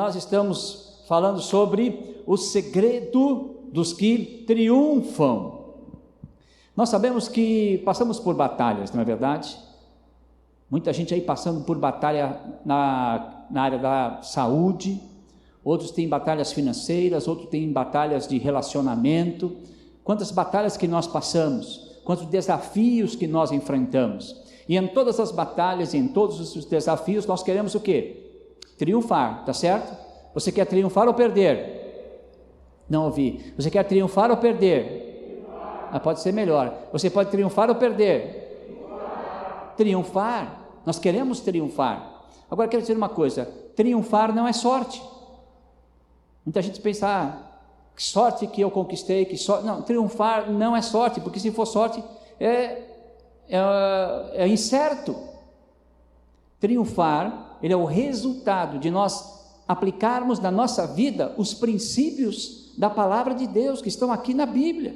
nós estamos falando sobre o segredo dos que triunfam. Nós sabemos que passamos por batalhas, não é verdade? Muita gente aí passando por batalha na área da saúde, outros têm batalhas financeiras, outros têm batalhas de relacionamento. Quantas batalhas que nós passamos, quantos desafios que nós enfrentamos. E em todas as batalhas, em todos os desafios, nós queremos o quê? Triunfar, tá certo? Você quer triunfar ou perder? Não ouvi. Você quer triunfar ou perder? Pode ser melhor. Você pode triunfar ou perder? Triunfar. Nós queremos triunfar. Agora quero dizer uma coisa: triunfar não é sorte. Muita gente pensa, que sorte que eu conquistei, que sorte. Não, triunfar não é sorte, porque se for sorte é incerto. Triunfar, ele é o resultado de nós aplicarmos na nossa vida os princípios da palavra de Deus que estão aqui na Bíblia.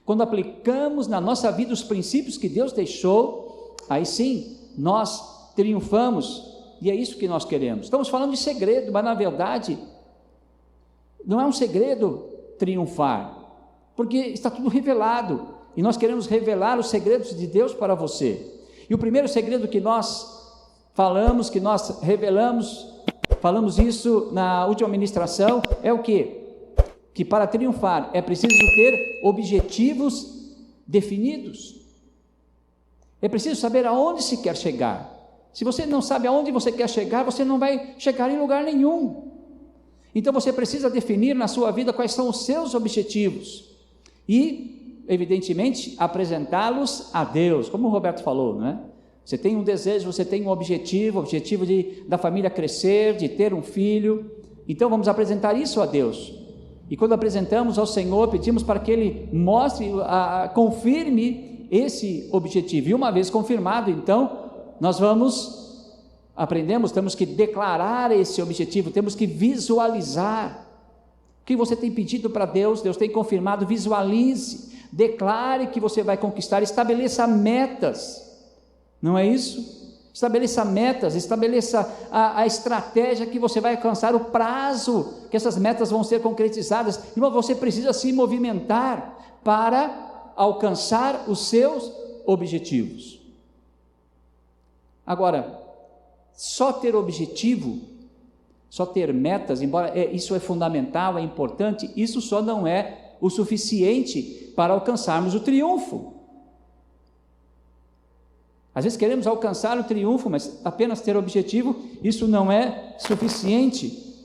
Quando aplicamos na nossa vida os princípios que Deus deixou, aí sim nós triunfamos, e é isso que nós queremos. Estamos falando de segredo, mas na verdade não é um segredo triunfar, porque está tudo revelado, e nós queremos revelar os segredos de Deus para você. E o primeiro segredo que nós falamos, que nós revelamos, falamos isso na última ministração, é o quê? Que para triunfar é preciso ter objetivos definidos. É preciso saber aonde se quer chegar. Se você não sabe aonde você quer chegar, você não vai chegar em lugar nenhum. Então você precisa definir na sua vida quais são os seus objetivos e, evidentemente, apresentá-los a Deus, como o Roberto falou, não é? Você tem um desejo, você tem um objetivo da família crescer, de ter um filho, então vamos apresentar isso a Deus. E quando apresentamos ao Senhor, pedimos para que Ele mostre, confirme esse objetivo. E uma vez confirmado, então, nós temos que declarar esse objetivo, temos que visualizar. O que você tem pedido para Deus, Deus tem confirmado, visualize, declare que você vai conquistar, estabeleça metas, não é isso? Estabeleça metas, estabeleça a estratégia que você vai alcançar, o prazo que essas metas vão ser concretizadas. Irmão, você precisa se movimentar para alcançar os seus objetivos. Agora, só ter objetivo, só ter metas, embora isso é fundamental, é importante, isso só não é o suficiente para alcançarmos o triunfo. Às vezes queremos alcançar o triunfo, mas apenas ter objetivo, isso não é suficiente.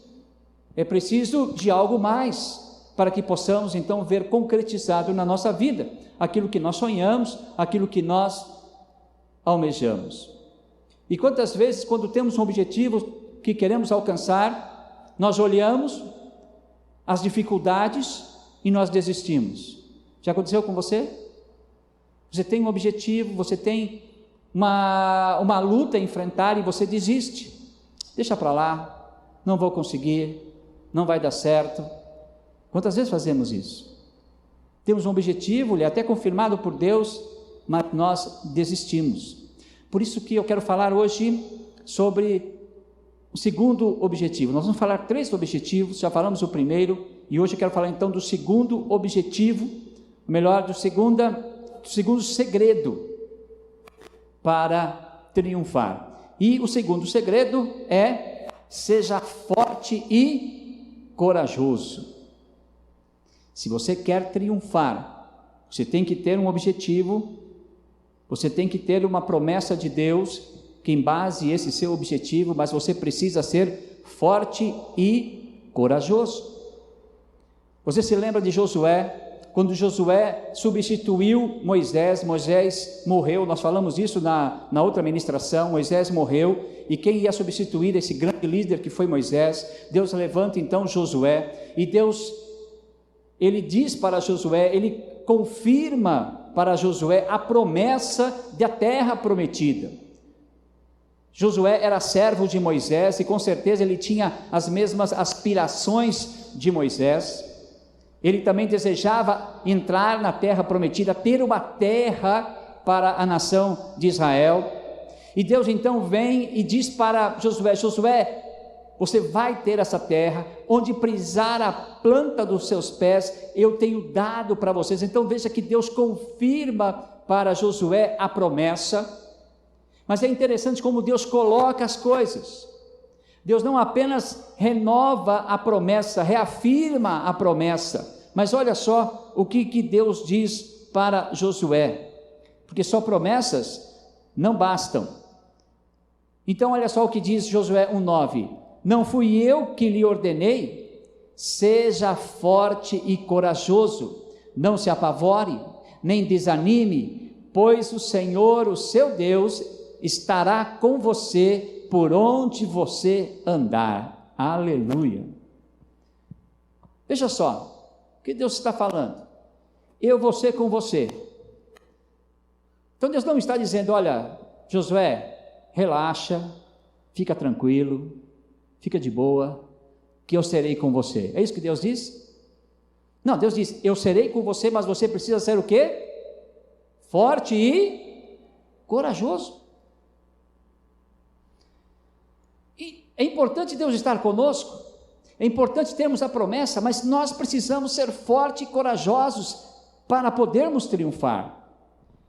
É preciso de algo mais, para que possamos então ver concretizado na nossa vida, aquilo que nós sonhamos, aquilo que nós almejamos. E quantas vezes, quando temos um objetivo que queremos alcançar, nós olhamos as dificuldades e nós desistimos. Já aconteceu com você? Você tem um objetivo, você tem uma luta a enfrentar e você desiste. Deixa para lá, não vou conseguir, não vai dar certo. Quantas vezes fazemos isso? Temos um objetivo, ele é até confirmado por Deus, mas nós desistimos. Por isso que eu quero falar hoje sobre o segundo objetivo. Nós vamos falar 3 objetivos, já falamos o primeiro, e hoje eu quero falar então do segundo objetivo, do segundo segredo para triunfar. E o segundo segredo é: seja forte e corajoso. Se você quer triunfar, você tem que ter um objetivo, você tem que ter uma promessa de Deus que embase esse seu objetivo, mas você precisa ser forte e corajoso. Você se lembra de Josué? Quando Josué substituiu Moisés morreu, nós falamos isso na outra ministração. Moisés morreu, e quem ia substituir esse grande líder que foi Moisés? Deus levanta então Josué, e Deus, ele diz para Josué, ele confirma para Josué a promessa da terra prometida. Josué era servo de Moisés, e com certeza ele tinha as mesmas aspirações de Moisés. Ele também desejava entrar na terra prometida, ter uma terra para a nação de Israel. E Deus então vem e diz para Josué: Josué, você vai ter essa terra, onde pisar a planta dos seus pés, eu tenho dado para vocês. Então veja que Deus confirma para Josué a promessa, mas é interessante como Deus coloca as coisas. Deus não apenas renova a promessa, reafirma a promessa, mas olha só o que Deus diz para Josué, porque só promessas não bastam. Então olha só o que diz Josué 1:9: não fui eu que lhe ordenei? Seja forte e corajoso, não se apavore, nem desanime, pois o Senhor, o seu Deus, estará com você por onde você andar. Aleluia. Veja só, o que Deus está falando? Eu vou ser com você. Então Deus não está dizendo, olha, Josué, relaxa, fica tranquilo, fica de boa, que eu serei com você. É isso que Deus diz? Não, Deus diz, eu serei com você, mas você precisa ser o quê? Forte e corajoso. E é importante Deus estar conosco, é importante termos a promessa, mas nós precisamos ser fortes e corajosos para podermos triunfar.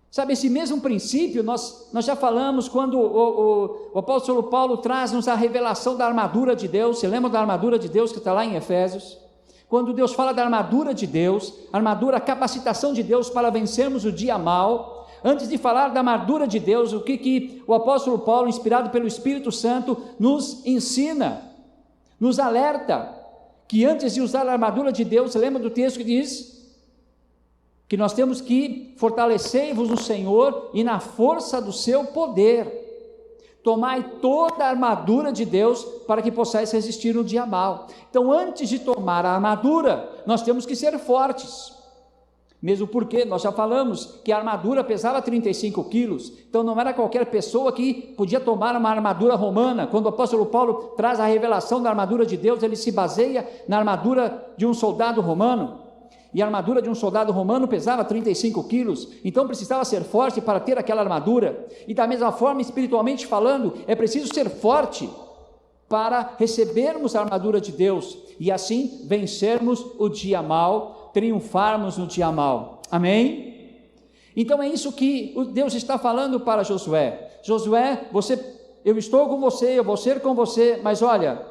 Sabe, esse mesmo princípio nós já falamos quando o apóstolo Paulo traz-nos a revelação da armadura de Deus. Você lembra da armadura de Deus que está lá em Efésios? Quando Deus fala da armadura de Deus, a capacitação de Deus para vencermos o dia mau. Antes de falar da armadura de Deus, o que o apóstolo Paulo, inspirado pelo Espírito Santo, nos ensina, nos alerta, que antes de usar a armadura de Deus, você lembra do texto que diz que nós temos que fortalecer-vos no Senhor e na força do seu poder, tomai toda a armadura de Deus para que possais resistir no dia mau. Então, antes de tomar a armadura, nós temos que ser fortes, mesmo porque nós já falamos que a armadura pesava 35 quilos, então não era qualquer pessoa que podia tomar uma armadura romana. Quando o apóstolo Paulo traz a revelação da armadura de Deus, ele se baseia na armadura de um soldado romano, e a armadura de um soldado romano pesava 35 quilos, então precisava ser forte para ter aquela armadura. E da mesma forma, espiritualmente falando, é preciso ser forte para recebermos a armadura de Deus, e assim vencermos o dia mau, triunfarmos no dia mau. Amém? Então é isso que Deus está falando para Josué. Josué, eu estou com você, eu vou ser com você, mas olha,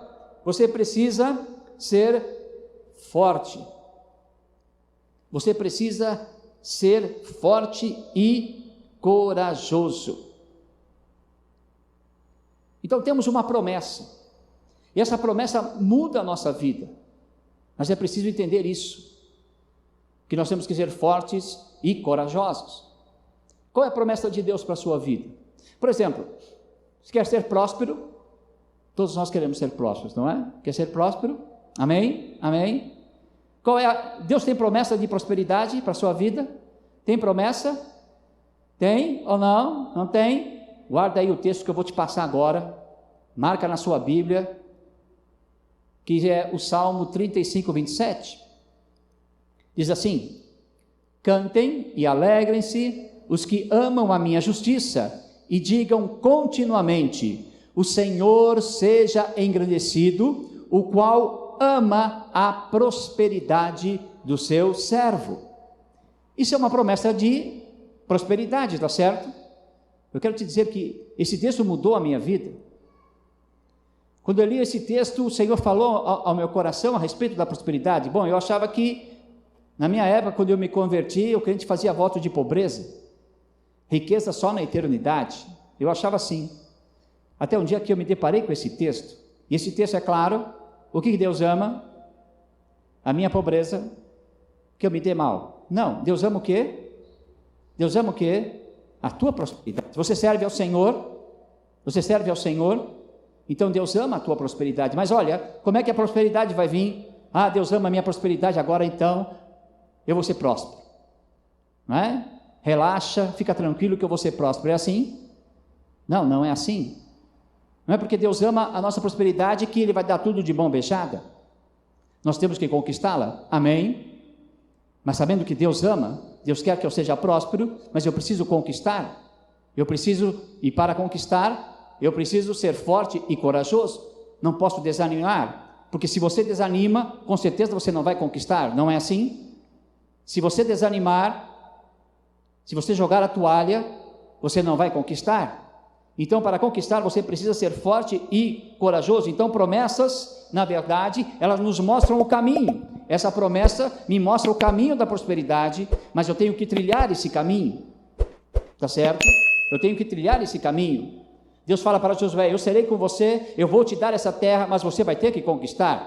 você precisa ser forte. Você precisa ser forte e corajoso. Então temos uma promessa, e essa promessa muda a nossa vida, mas é preciso entender isso, que nós temos que ser fortes e corajosos. Qual é a promessa de Deus para a sua vida? Por exemplo, você quer ser próspero? Todos nós queremos ser prósperos, não é? Quer ser próspero? Amém? Amém? Deus tem promessa de prosperidade para a sua vida? Tem promessa? Tem ou não? Não tem? Guarda aí o texto que eu vou te passar agora, marca na sua Bíblia, que é o Salmo 35, 27, diz assim: cantem e alegrem-se os que amam a minha justiça, e digam continuamente, o Senhor seja engrandecido, o qual ama a prosperidade do seu servo. Isso é uma promessa de prosperidade, está certo? Eu quero te dizer que esse texto mudou a minha vida. Quando eu li esse texto, o Senhor falou ao meu coração a respeito da prosperidade. Bom, eu achava que, na minha época, quando eu me converti, o crente fazia voto de pobreza, riqueza só na eternidade. Eu achava assim. Até um dia que eu me deparei com esse texto, e esse texto é claro. O que Deus ama? A minha pobreza, que eu me dê mal. Não, Deus ama o quê? Deus ama o quê? A tua prosperidade. Você serve ao Senhor, então Deus ama a tua prosperidade. Mas olha, como é que a prosperidade vai vir? Ah, Deus ama a minha prosperidade, agora então eu vou ser próspero. Não é? Relaxa, fica tranquilo que eu vou ser próspero. É assim? Não, não é assim. Não é porque Deus ama a nossa prosperidade que Ele vai dar tudo de mão beijada. Nós temos que conquistá-la, amém? Mas sabendo que Deus ama, Deus quer que eu seja próspero, mas eu preciso conquistar, e para conquistar, eu preciso ser forte e corajoso. não posso desanimar, porque se você desanima, com certeza você não vai conquistar, não é assim? Se você desanimar, se você jogar a toalha, você não vai conquistar. Então, para conquistar, você precisa ser forte e corajoso. Então, promessas, na verdade, elas nos mostram o caminho. Essa promessa me mostra o caminho da prosperidade, mas eu tenho que trilhar esse caminho, tá certo? Eu tenho que trilhar esse caminho. Deus fala para Josué: eu serei com você, eu vou te dar essa terra, mas você vai ter que conquistar,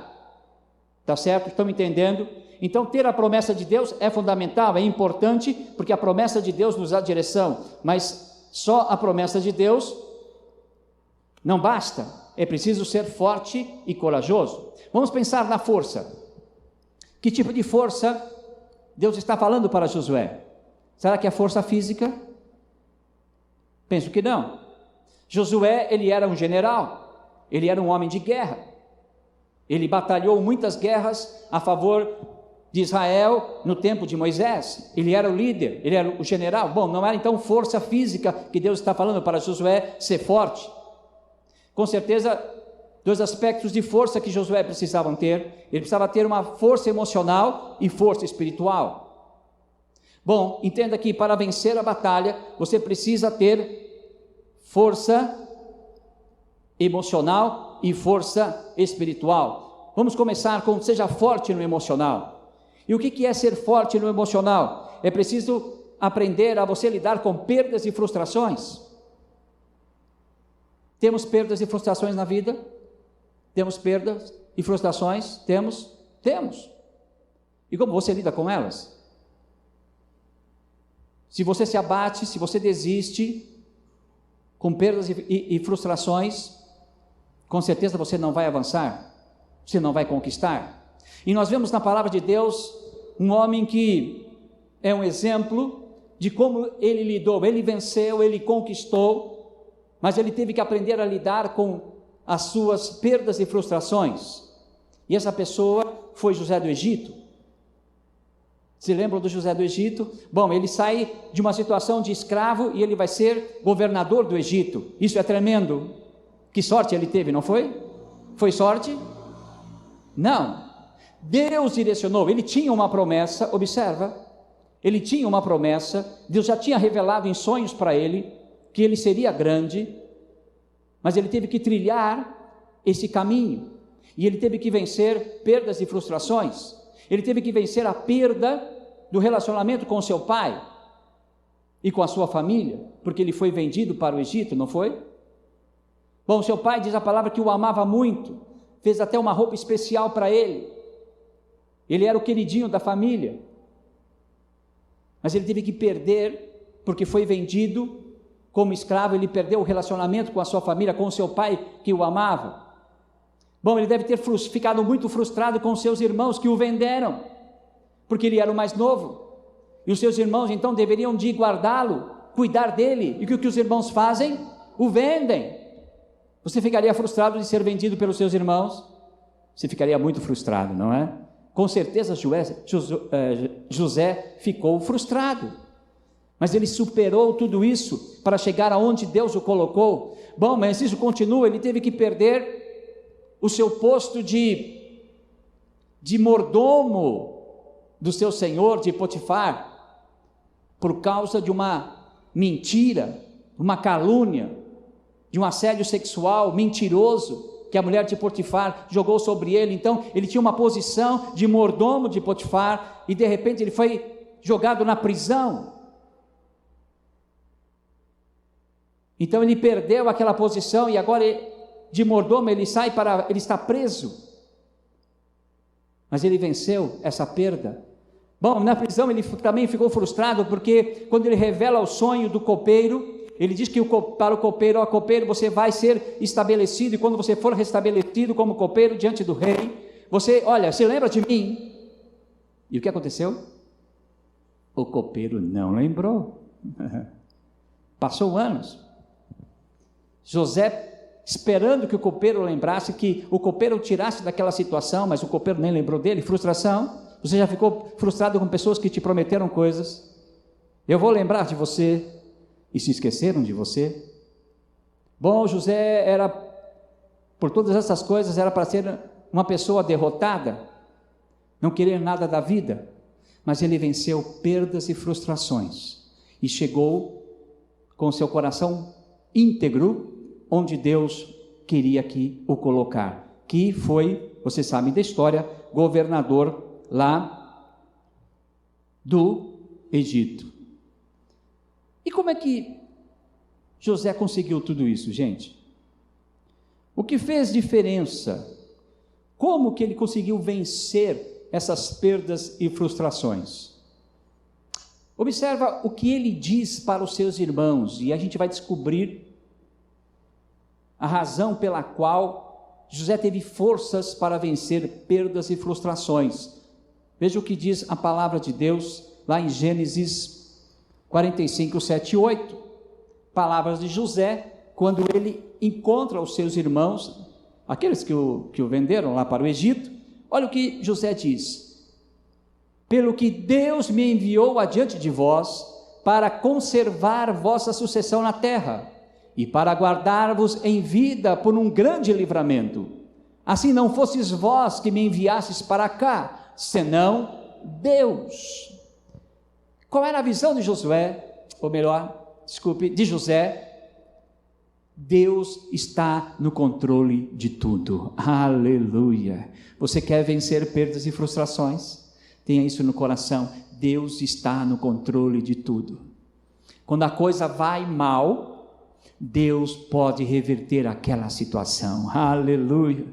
tá certo? Estão entendendo? Então, ter a promessa de Deus é fundamental, é importante, porque a promessa de Deus nos dá direção, mas só a promessa de Deus não basta, é preciso ser forte e corajoso. Vamos pensar na força. Que tipo de força Deus está falando para Josué? Será que é força física? Penso que não. Josué, ele era um general, ele era um homem de guerra, ele batalhou muitas guerras a favor de Israel no tempo de Moisés, ele era o líder, ele era o general. Bom, não era então força física que Deus está falando para Josué ser forte. Com certeza, dois aspectos de força que Josué precisava ter: ele precisava ter uma força emocional e força espiritual. Bom, entenda que para vencer a batalha, você precisa ter força emocional e força espiritual. Vamos começar com: seja forte no emocional. E o que é ser forte no emocional? É preciso aprender a você lidar com perdas e frustrações. Temos perdas e frustrações na vida? Temos perdas e frustrações? Temos. E como você lida com elas? Se você se abate, se você desiste com perdas e frustrações, com certeza você não vai avançar, você não vai conquistar. E nós vemos na palavra de Deus um homem que é um exemplo de como ele lidou, ele venceu, ele conquistou, mas ele teve que aprender a lidar com as suas perdas e frustrações. E essa pessoa foi José do Egito. Se lembram do José do Egito? Bom, ele sai de uma situação de escravo e ele vai ser governador do Egito. Isso é tremendo. Que sorte ele teve, não foi? Foi sorte? Não. Deus direcionou, ele tinha uma promessa, observa, ele tinha uma promessa, Deus já tinha revelado em sonhos para ele, que ele seria grande, mas ele teve que trilhar esse caminho, e ele teve que vencer perdas e frustrações, ele teve que vencer a perda do relacionamento com seu pai, e com a sua família, porque ele foi vendido para o Egito, não foi? Bom, seu pai, diz a palavra, que o amava muito, fez até uma roupa especial para ele, ele era o queridinho da família, mas ele teve que perder, porque foi vendido como escravo, ele perdeu o relacionamento com a sua família, com o seu pai que o amava. Bom, ele deve ter ficado muito frustrado com seus irmãos que o venderam, porque ele era o mais novo, e os seus irmãos então deveriam de guardá-lo, cuidar dele, e o que os irmãos fazem? O vendem. Você ficaria frustrado de ser vendido pelos seus irmãos? Você ficaria muito frustrado, não é? Com certeza José ficou frustrado, mas ele superou tudo isso para chegar aonde Deus o colocou. Bom, mas isso continua, ele teve que perder o seu posto de mordomo do seu senhor, de Potifar, por causa de uma mentira, uma calúnia, de um assédio sexual mentiroso, que a mulher de Potifar jogou sobre ele. Então ele tinha uma posição de mordomo de Potifar, e de repente ele foi jogado na prisão. Então ele perdeu aquela posição, e agora de mordomo ele está preso, mas ele venceu essa perda. Bom, na prisão ele também ficou frustrado, porque quando ele revela o sonho do copeiro, ele diz que para o copeiro: ó copeiro, você vai ser estabelecido, e quando você for restabelecido como copeiro diante do rei, você lembra de mim? E o que aconteceu? O copeiro não lembrou. Passou anos, José esperando que o copeiro lembrasse, que o copeiro o tirasse daquela situação, mas o copeiro nem lembrou dele. Frustração. Você já ficou frustrado com pessoas que te prometeram coisas? Eu vou lembrar de você, e se esqueceram de você? Bom, José era por todas essas coisas, era para ser uma pessoa derrotada, não querer nada da vida, mas ele venceu perdas e frustrações, e chegou com seu coração íntegro, onde Deus queria que o colocar, que foi, vocês sabem da história, governador lá do Egito. E como é que José conseguiu tudo isso, gente? O que fez diferença? Como que ele conseguiu vencer essas perdas e frustrações? Observa o que ele diz para os seus irmãos, e a gente vai descobrir a razão pela qual José teve forças para vencer perdas e frustrações. Veja o que diz a palavra de Deus lá em Gênesis 45, 7 e 8. Palavras de José, quando ele encontra os seus irmãos, aqueles que o venderam lá para o Egito. Olha o que José diz: pelo que Deus me enviou adiante de vós, para conservar vossa sucessão na terra, e para guardar-vos em vida por um grande livramento. Assim não fosses vós que me enviastes para cá, senão Deus. Qual era a visão de Josué? Ou melhor, de José? Deus está no controle de tudo. Aleluia. Você quer vencer perdas e frustrações? Tenha isso no coração. Deus está no controle de tudo. Quando a coisa vai mal, Deus pode reverter aquela situação. Aleluia.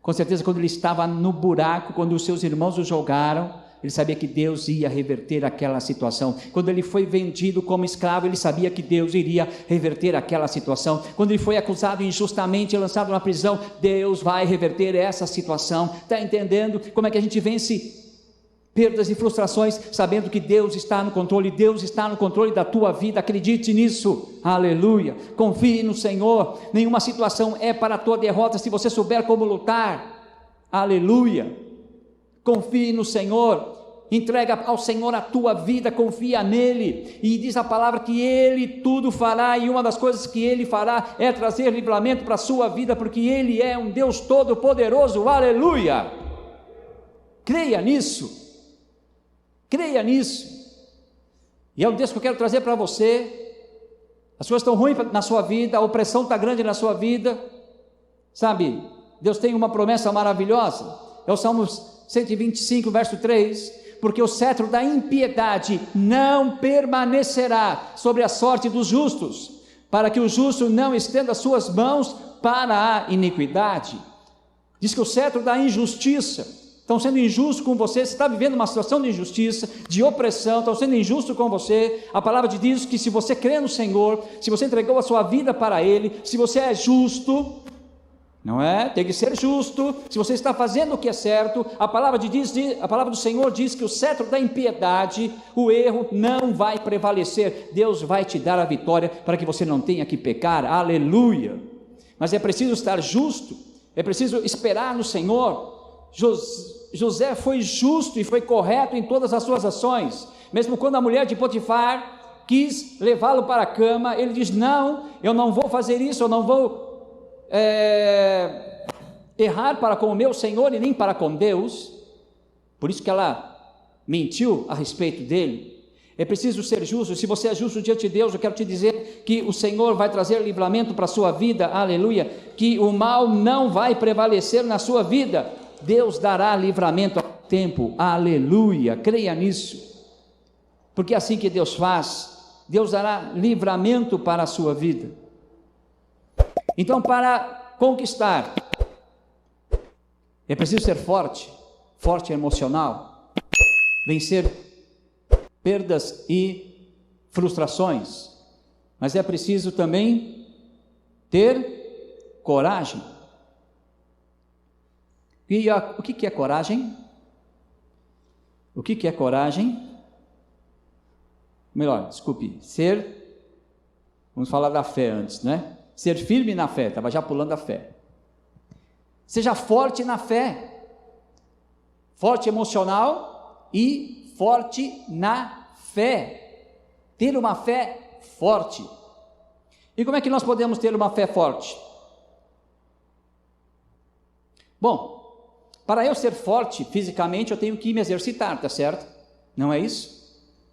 Com certeza, quando ele estava no buraco, quando os seus irmãos o jogaram, ele sabia que Deus ia reverter aquela situação. Quando ele foi vendido como escravo, ele sabia que Deus iria reverter aquela situação. Quando ele foi acusado injustamente e lançado na prisão, Deus vai reverter essa situação. Está entendendo como é que a gente vence perdas e frustrações, sabendo que Deus está no controle? Deus está no controle da tua vida, acredite nisso. Aleluia. Confie no Senhor. Nenhuma situação é para a tua derrota se você souber como lutar. Aleluia. Confie no Senhor, entrega ao Senhor a tua vida, confia nele, e diz a palavra que ele tudo fará, e uma das coisas que ele fará é trazer livramento para a sua vida, porque ele é um Deus todo poderoso. Aleluia. Creia nisso, e é um Deus que eu quero trazer para você. As coisas estão ruins na sua vida, a opressão está grande na sua vida, sabe, Deus tem uma promessa maravilhosa, é o Salmos 125, verso 3, porque o cetro da impiedade não permanecerá sobre a sorte dos justos, para que o justo não estenda as suas mãos para a iniquidade. Diz que o cetro da injustiça, estão sendo injustos com você, você está vivendo uma situação de injustiça, de opressão, estão sendo injustos com você. A palavra de Deus diz que se você crê no Senhor, se você entregou a sua vida para Ele, se você é justo, não é? Tem que ser justo. Se você está fazendo o que é certo, a palavra do Senhor diz que o cetro da impiedade, o erro, não vai prevalecer. Deus vai te dar a vitória para que você não tenha que pecar. Aleluia. Mas é preciso estar justo, é preciso esperar no Senhor. José foi justo e foi correto em todas as suas ações. Mesmo quando a mulher de Potifar quis levá-lo para a cama, ele diz: não, eu não vou fazer isso, eu não vou errar para com o meu Senhor e nem para com Deus. Por isso que ela mentiu a respeito dele. É preciso ser justo. Se você é justo diante de Deus, eu quero te dizer que o Senhor vai trazer livramento para a sua vida. Aleluia. Que o mal não vai prevalecer na sua vida. Deus dará livramento ao tempo. Aleluia. Creia nisso, porque é assim que Deus faz. Deus dará livramento para a sua vida. Então, para conquistar, é preciso ser forte emocional, vencer perdas e frustrações, mas é preciso também ter coragem. E o que é coragem? O que é coragem? Vamos falar da fé antes, né? Ser firme na fé, estava já pulando a fé. Seja forte na fé, forte emocional e forte na fé. Ter uma fé forte. E como é que nós podemos ter uma fé forte? Bom, para eu ser forte fisicamente, eu tenho que me exercitar, tá certo? Não é isso?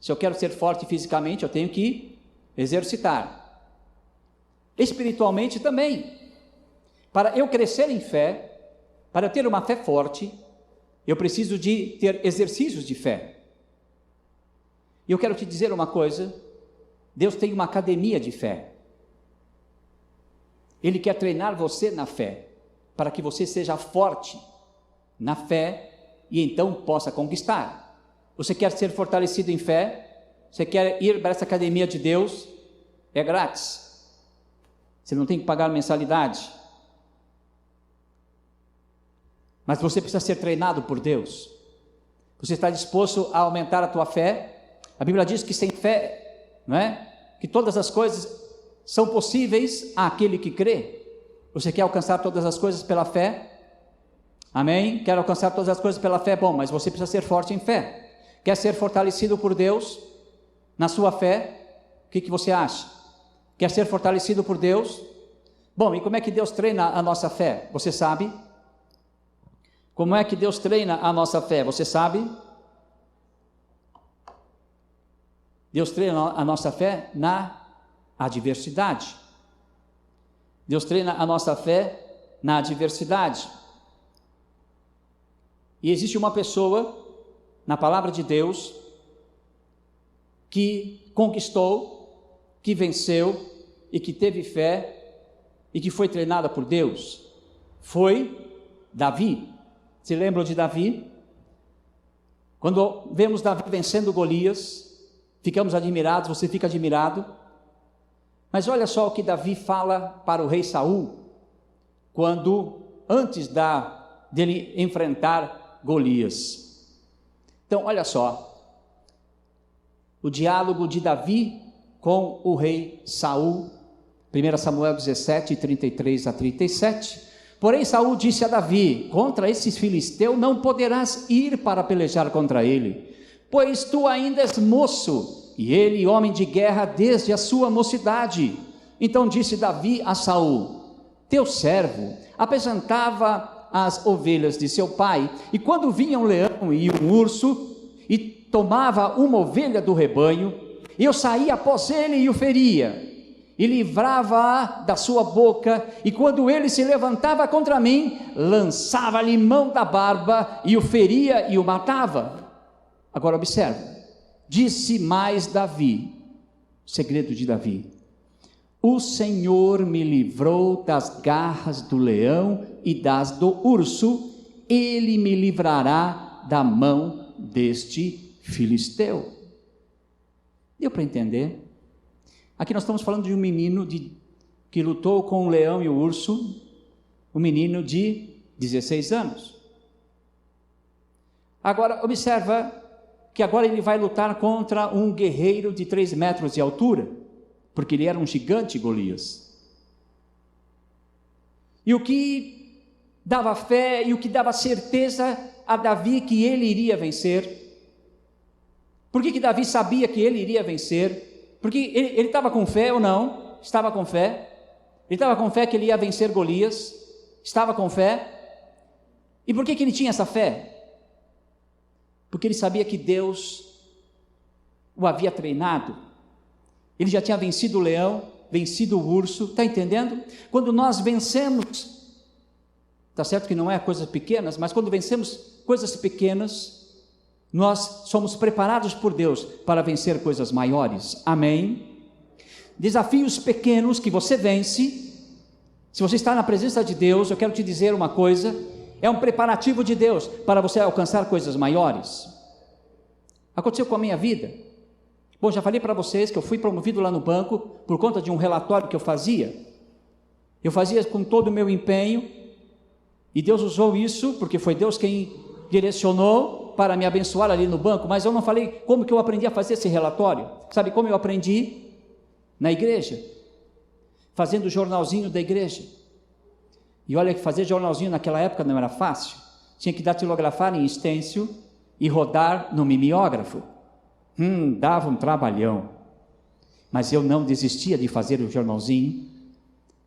Se eu quero ser forte fisicamente, eu tenho que exercitar. Espiritualmente também. Para eu crescer em fé, para eu ter uma fé forte, eu preciso de ter exercícios de fé. E eu quero te dizer uma coisa, Deus tem uma academia de fé. Ele quer treinar você na fé, para que você seja forte na fé e então possa conquistar. Você quer ser fortalecido em fé? Você quer ir para essa academia de Deus? É grátis. Você não tem que pagar mensalidade. Mas você precisa ser treinado por Deus. Você está disposto a aumentar a tua fé? A Bíblia diz que sem fé, não é? Que todas as coisas são possíveis àquele que crê. Você quer alcançar todas as coisas pela fé? Amém? Quer alcançar todas as coisas pela fé? Bom, mas você precisa ser forte em fé. Quer ser fortalecido por Deus na sua fé? O que você acha? Quer ser fortalecido por Deus? Bom, e como é que Deus treina a nossa fé? Você sabe? Como é que Deus treina a nossa fé? Você sabe? Deus treina a nossa fé na adversidade. Deus treina a nossa fé na adversidade. E existe uma pessoa na palavra de Deus que conquistou, que venceu e que teve fé e que foi treinada por Deus. Foi Davi. Se lembram de Davi? Quando vemos Davi vencendo Golias, ficamos admirados, você fica admirado. Mas olha só o que Davi fala para o rei Saul, antes dele enfrentar Golias. Então, olha só, o diálogo de Davi com o rei Saul, 1 Samuel 17, 33 a 37. Porém Saul disse a Davi: contra esse filisteu não poderás ir para pelejar contra ele, pois tu ainda és moço, e ele homem de guerra desde a sua mocidade. Então disse Davi a Saul: teu servo apacentava as ovelhas de seu pai, e quando vinha um leão e um urso, e tomava uma ovelha do rebanho, eu saía após ele e o feria, e livrava-a da sua boca, e quando ele se levantava contra mim, lançava-lhe mão da barba, e o feria e o matava. Agora observa, disse mais Davi, o segredo de Davi: o Senhor me livrou das garras do leão e das do urso, ele me livrará da mão deste filisteu. Deu para entender? Aqui nós estamos falando de um menino que lutou com o leão e o urso, um menino de 16 anos. Agora observa que agora ele vai lutar contra um guerreiro de 3 metros de altura, porque ele era um gigante, Golias. E o que dava fé e o que dava certeza a Davi que ele iria vencer? Por que Davi sabia que ele iria vencer? Porque ele estava com fé ou não? Estava com fé. Ele estava com fé que ele ia vencer Golias. Estava com fé. E por que ele tinha essa fé? Porque ele sabia que Deus o havia treinado. Ele já tinha vencido o leão, vencido o urso. Está entendendo? Quando nós vencemos, está certo que não é coisas pequenas, mas quando vencemos coisas pequenas, nós somos preparados por Deus para vencer coisas maiores. Amém? Desafios pequenos que você vence, se você está na presença de Deus, eu quero te dizer uma coisa, é um preparativo de Deus para você alcançar coisas maiores. Aconteceu com a minha vida. Bom, já falei para vocês que eu fui promovido lá no banco por conta de um relatório que eu fazia. Eu fazia com todo o meu empenho, e Deus usou isso, porque foi Deus quem direcionou para me abençoar ali no banco, mas eu não falei como que eu aprendi a fazer esse relatório. Sabe como eu aprendi? Na igreja, fazendo o jornalzinho da igreja. E olha que fazer jornalzinho naquela época não era fácil, tinha que datilografar em estêncil e rodar no mimeógrafo. Dava um trabalhão, mas eu não desistia de fazer o jornalzinho.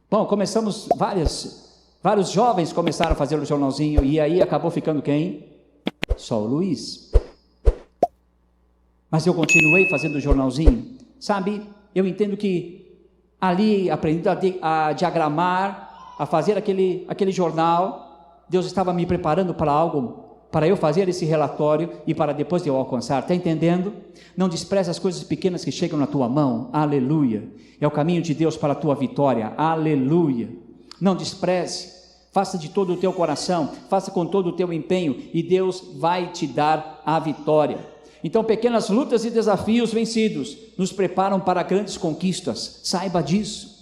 Bom, começamos várias Vários jovens começaram a fazer o jornalzinho, e aí acabou ficando quem? Só o Luiz. Mas eu continuei fazendo o jornalzinho. Sabe, eu entendo que ali, aprendendo a diagramar, a fazer aquele jornal, Deus estava me preparando para algo, para eu fazer esse relatório e para depois de eu alcançar. Está entendendo? Não despreze as coisas pequenas que chegam na tua mão. Aleluia. É o caminho de Deus para a tua vitória. Aleluia. Não despreze. Faça de todo o teu coração, faça com todo o teu empenho, e Deus vai te dar a vitória. Então, pequenas lutas e desafios vencidos nos preparam para grandes conquistas. Saiba disso.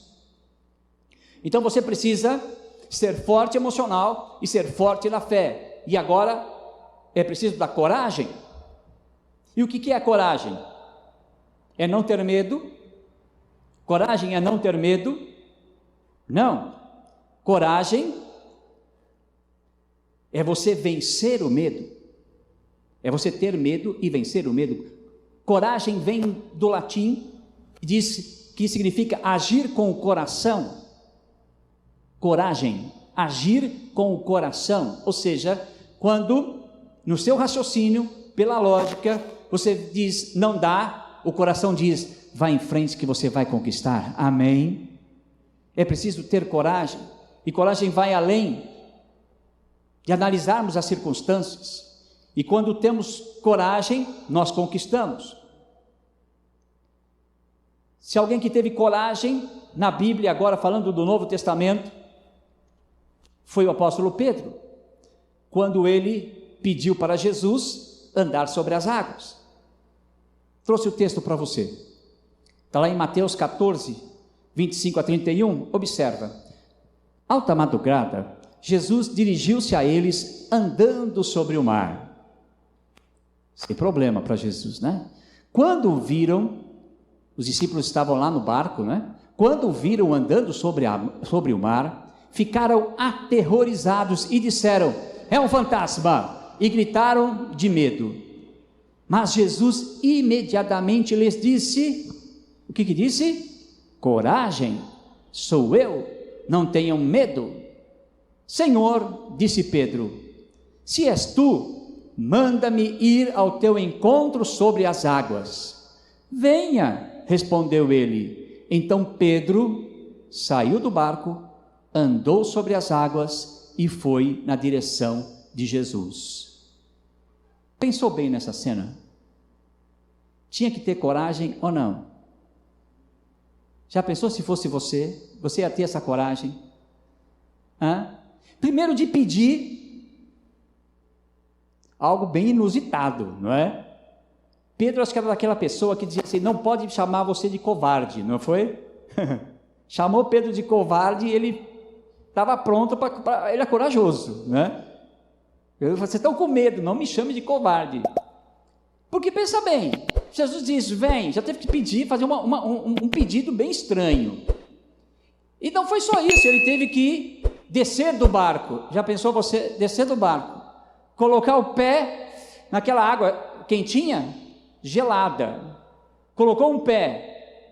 Então você precisa ser forte emocional e ser forte na fé. E agora é preciso da coragem. E o que é a coragem? É não ter medo? Coragem é não ter medo? Não. Coragem é você vencer o medo. É você ter medo e vencer o medo. Coragem vem do latim, diz que significa agir com o coração. Coragem, agir com o coração. Ou seja, quando no seu raciocínio, pela lógica, você diz não dá, o coração diz vá em frente que você vai conquistar. Amém? É preciso ter coragem, e coragem vai além de analisarmos as circunstâncias, e quando temos coragem, nós conquistamos. Se alguém que teve coragem na Bíblia, agora falando do Novo Testamento, foi o apóstolo Pedro, quando ele pediu para Jesus andar sobre as águas. Trouxe o texto para você, está lá em Mateus 14, 25 a 31, observa. Alta madrugada, Jesus dirigiu-se a eles andando sobre o mar. Sem problema para Jesus, né? Quando o viram, os discípulos estavam lá no barco, né? Quando o viram andando sobre o mar, ficaram aterrorizados e disseram, é um fantasma, e gritaram de medo. Mas Jesus imediatamente lhes disse, o que disse? Coragem, sou eu, não tenham medo. Senhor, disse Pedro, se és tu, manda-me ir ao teu encontro sobre as águas. Venha, respondeu ele. Então Pedro saiu do barco, andou sobre as águas e foi na direção de Jesus. Pensou bem nessa cena? Tinha que ter coragem ou não? Já pensou se fosse você? Você ia ter essa coragem? Primeiro de pedir algo bem inusitado, não é? Pedro acho que era daquela pessoa que dizia assim, não pode chamar você de covarde, não foi? Chamou Pedro de covarde e ele estava pronto para ele é corajoso, né? Vocês estão com medo, não me chame de covarde. Porque pensa bem, Jesus diz, vem, já teve que pedir, fazer um pedido bem estranho. E não foi só isso, ele teve que descer do barco. Já pensou você descer do barco, colocar o pé naquela água quentinha, gelada, colocou um pé,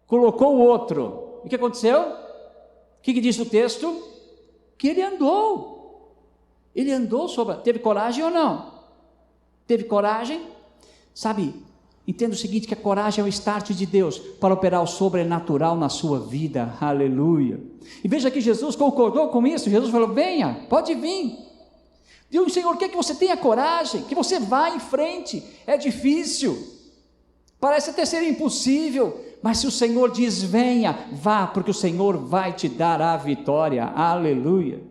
colocou o outro, e o que aconteceu? O que diz o texto? Que ele andou sobre, teve coragem ou não? Teve coragem? Sabe, entenda o seguinte, que a coragem é o start de Deus para operar o sobrenatural na sua vida, aleluia. E veja que Jesus concordou com isso, Jesus falou, venha, pode vir. Diz o Senhor, quer que você tenha coragem, que você vá em frente, é difícil, parece até ser impossível, mas se o Senhor diz venha, vá, porque o Senhor vai te dar a vitória, aleluia.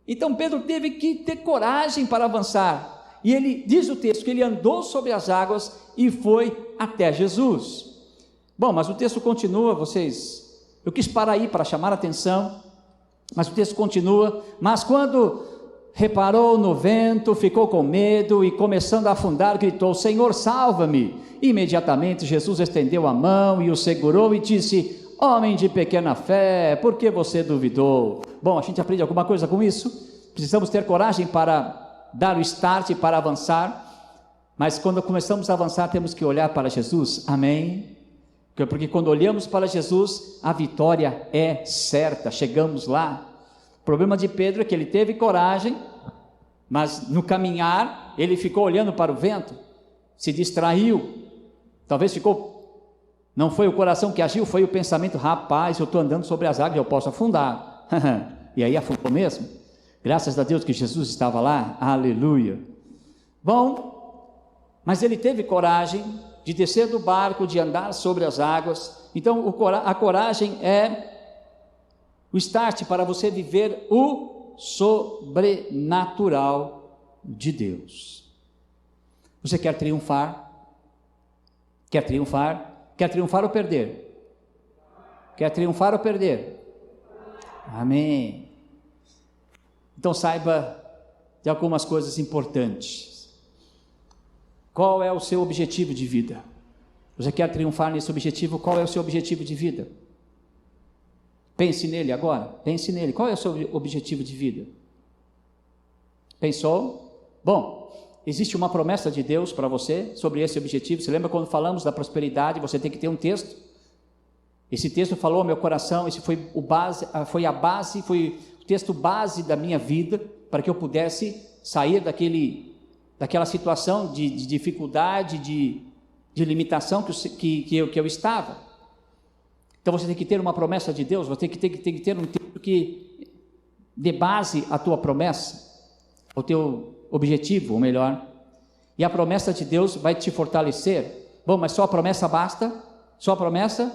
Então Pedro teve que ter coragem para avançar, e ele, diz o texto, que ele andou sobre as águas e foi até Jesus. Bom, mas o texto continua, eu quis parar aí para chamar a atenção, mas o texto continua, mas quando reparou no vento, ficou com medo e começando a afundar, gritou, Senhor, salva-me. Imediatamente Jesus estendeu a mão e o segurou e disse, homem de pequena fé, por que você duvidou? Bom, a gente aprende alguma coisa com isso? Precisamos ter coragem para dar o start, para avançar, mas quando começamos a avançar, temos que olhar para Jesus, amém? Porque quando olhamos para Jesus, a vitória é certa, chegamos lá. problema de Pedro é que ele teve coragem, mas no caminhar ele ficou olhando para o vento, se distraiu, talvez não foi o coração que agiu, foi o pensamento: rapaz, eu estou andando sobre as águas, eu posso afundar. E aí afundou mesmo. Graças a Deus que Jesus estava lá, aleluia. Bom, mas ele teve coragem de descer do barco, de andar sobre as águas. Então a coragem é o start para você viver o sobrenatural de Deus. Você quer triunfar? Quer triunfar? Quer triunfar ou perder? Quer triunfar ou perder? Amém. Então saiba de algumas coisas importantes. Qual é o seu objetivo de vida? Você quer triunfar nesse objetivo? Qual é o seu objetivo de vida? Pense nele agora, pense nele. Qual é o seu objetivo de vida? Pensou? Bom, existe uma promessa de Deus para você sobre esse objetivo. Você lembra quando falamos da prosperidade? Você tem que ter um texto. Esse texto falou ao meu coração. Esse foi o texto base da minha vida, para que eu pudesse sair daquela situação de dificuldade, de limitação que eu estava. Então você tem que ter uma promessa de Deus. Você tem que ter um texto que dê base à tua promessa, ao teu objetivo, ou melhor, e a promessa de Deus vai te fortalecer. Bom, mas só a promessa basta? Só a promessa?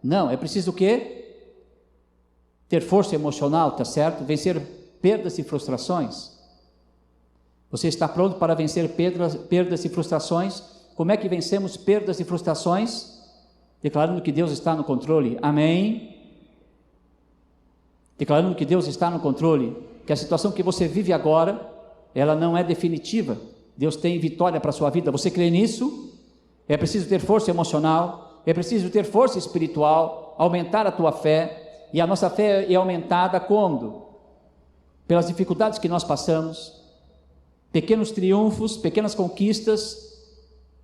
Não, é preciso o quê? Ter força emocional, tá certo? Vencer perdas e frustrações. Você está pronto para vencer perdas e frustrações? Como é que vencemos perdas e frustrações? Declarando que Deus está no controle, amém? Declarando que Deus está no controle, que a situação que você vive agora, ela não é definitiva. Deus tem vitória para a sua vida. Você crê nisso? É preciso ter força emocional, é preciso ter força espiritual, aumentar a tua fé. E a nossa fé é aumentada quando? Pelas dificuldades que nós passamos, pequenos triunfos, pequenas conquistas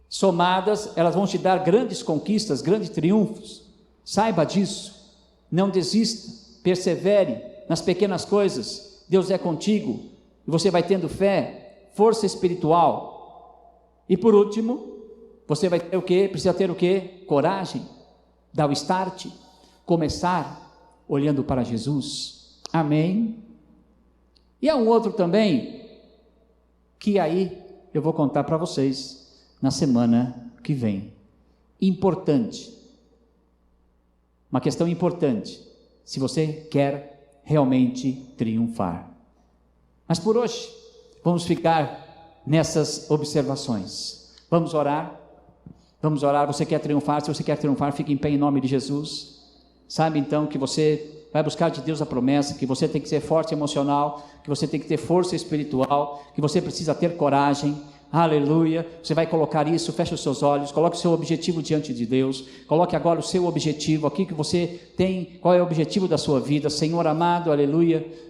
somadas, elas vão te dar grandes conquistas, grandes triunfos. Saiba disso, não desista, persevere nas pequenas coisas. Deus é contigo, e você vai tendo fé, força espiritual. E por último, você vai ter o quê? Precisa ter o quê? Coragem, dar o start, começar olhando para Jesus, amém? E há um outro também, que aí eu vou contar para vocês na semana que vem. Importante, uma questão importante, se você quer realmente triunfar. Mas por hoje, vamos ficar nessas observações. Vamos orar, você quer triunfar? Se você quer triunfar, fique em pé em nome de Jesus. Sabe então que você vai buscar de Deus a promessa, que você tem que ser forte emocional, que você tem que ter força espiritual, que você precisa ter coragem, aleluia. Você vai colocar isso, fecha os seus olhos, coloque o seu objetivo diante de Deus, coloque agora o seu objetivo, aqui que você tem, qual é o objetivo da sua vida, Senhor amado, aleluia.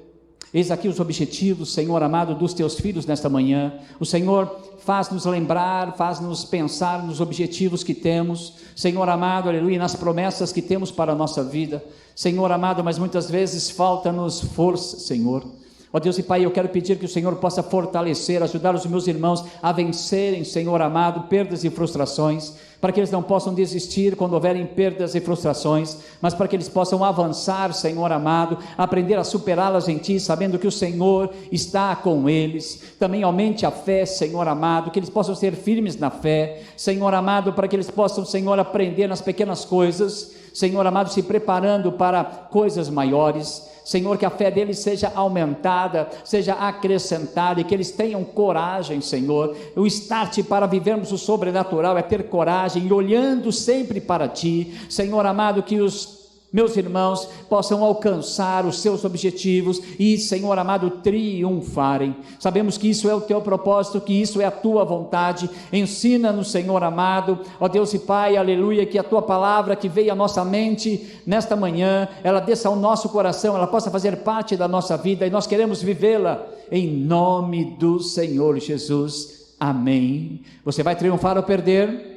Eis aqui os objetivos, Senhor amado, dos teus filhos nesta manhã. O Senhor faz-nos lembrar, faz-nos pensar nos objetivos que temos, Senhor amado, aleluia, nas promessas que temos para a nossa vida, Senhor amado, mas muitas vezes falta-nos força, Senhor. Ó Deus e Pai, eu quero pedir que o Senhor possa fortalecer, ajudar os meus irmãos a vencerem, Senhor amado, perdas e frustrações, para que eles não possam desistir quando houverem perdas e frustrações, mas para que eles possam avançar, Senhor amado, aprender a superá-las em Ti, sabendo que o Senhor está com eles. Também aumente a fé, Senhor amado, que eles possam ser firmes na fé, Senhor amado, para que eles possam, Senhor, aprender nas pequenas coisas, Senhor amado, se preparando para coisas maiores. Senhor, que a fé deles seja aumentada, seja acrescentada, e que eles tenham coragem, Senhor. O start para vivermos o sobrenatural é ter coragem, e olhando sempre para Ti, Senhor amado, que os meus irmãos possam alcançar os seus objetivos e, Senhor amado, triunfarem. Sabemos que isso é o Teu propósito, que isso é a Tua vontade. Ensina-nos, Senhor amado, ó Deus e Pai, aleluia, que a Tua palavra que veio à nossa mente nesta manhã, ela desça ao nosso coração, ela possa fazer parte da nossa vida, e nós queremos vivê-la em nome do Senhor Jesus, amém. Você vai triunfar ou perder?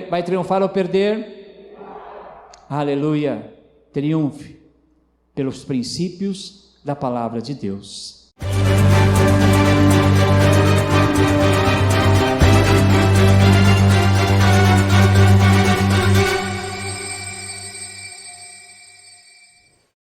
Vai triunfar ou perder? Aleluia, triunfe pelos princípios da palavra de Deus.